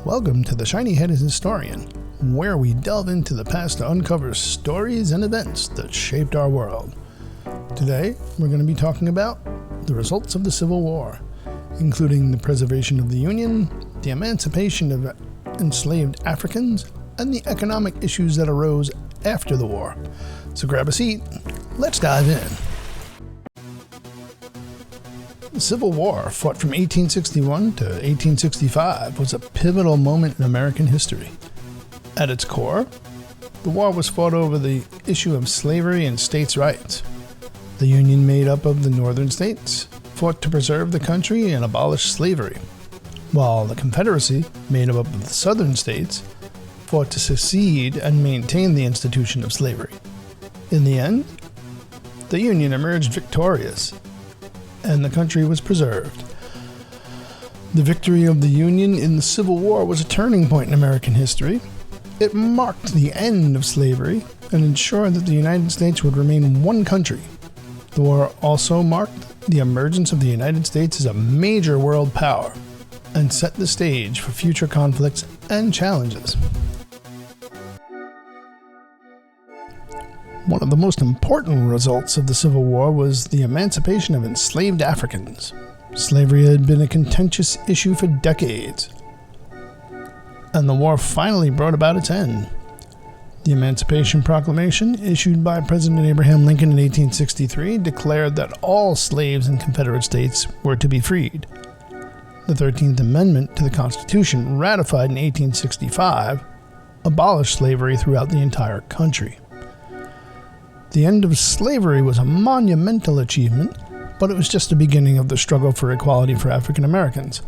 Welcome to the Shiny-Headed Historian, where we delve into the past to uncover stories and events that shaped our world. Today, we're going to be talking about the results of the Civil War, including the preservation of the Union, the emancipation of enslaved Africans, and the economic issues that arose after the war. So grab a seat, let's dive in. The Civil War, fought from 1861 to 1865, was a pivotal moment in American history. At its core, the war was fought over the issue of slavery and states' rights. The Union, made up of the northern states, fought to preserve the country and abolish slavery, while the Confederacy, made up of the southern states, fought to secede and maintain the institution of slavery. In the end, the Union emerged victorious, and the country was preserved. The victory of the Union in the Civil War was a turning point in American history. It marked the end of slavery and ensured that the United States would remain one country. The war also marked the emergence of the United States as a major world power and set the stage for future conflicts and challenges. One of the most important results of the Civil War was the emancipation of enslaved Africans. Slavery had been a contentious issue for decades, and the war finally brought about its end. The Emancipation Proclamation, issued by President Abraham Lincoln in 1863, declared that all slaves in Confederate states were to be freed. The 13th Amendment to the Constitution, ratified in 1865, abolished slavery throughout the entire country. The end of slavery was a monumental achievement, but it was just the beginning of the struggle for equality for African Americans.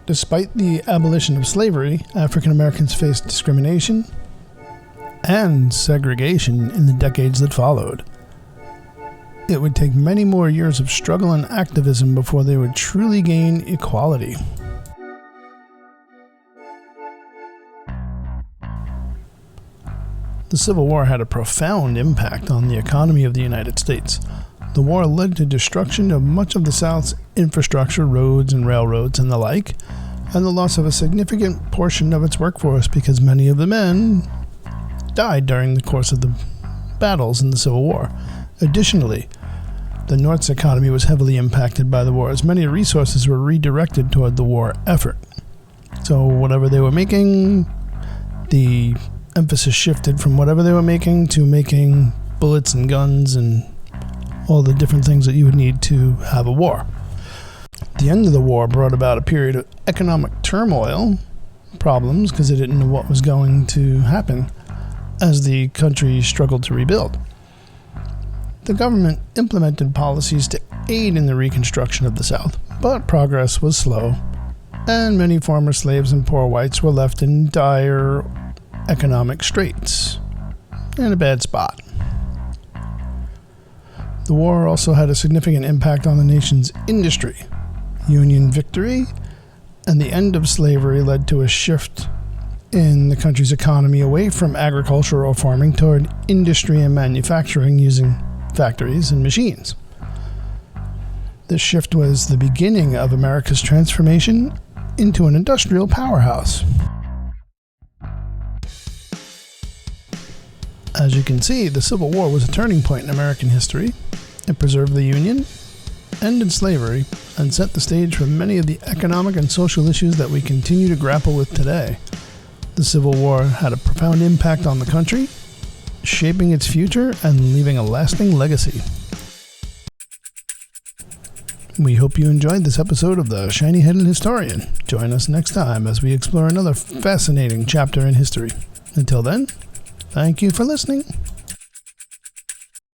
Despite the abolition of slavery, African Americans faced discrimination and segregation in the decades that followed. It would take many more years of struggle and activism before they would truly gain equality. The Civil War had a profound impact on the economy of the United States. The war led to destruction of much of the South's infrastructure, roads and railroads and the like, and the loss of a significant portion of its workforce because many of the men died during the course of the battles in the Civil War. Additionally, the North's economy was heavily impacted by the war, as many resources were redirected toward the war effort. So whatever they were making, the emphasis shifted from whatever they were making to making bullets and guns and all the different things that you would need to have a war. The end of the war brought about a period of economic turmoil, problems, because they didn't know what was going to happen as the country struggled to rebuild. The government implemented policies to aid in the reconstruction of the South, but progress was slow, and many former slaves and poor whites were left in dire economic straits, in a bad spot. The war also had a significant impact on the nation's industry. Union victory and the end of slavery led to a shift in the country's economy away from agriculture or farming toward industry and manufacturing using factories and machines. This shift was the beginning of America's transformation into an industrial powerhouse. As you can see, the Civil War was a turning point in American history. It preserved the Union, ended slavery, and set the stage for many of the economic and social issues that we continue to grapple with today. The Civil War had a profound impact on the country, shaping its future and leaving a lasting legacy. We hope you enjoyed this episode of the Shiny-Headed Historian. Join us next time as we explore another fascinating chapter in history. Until then, thank you for listening.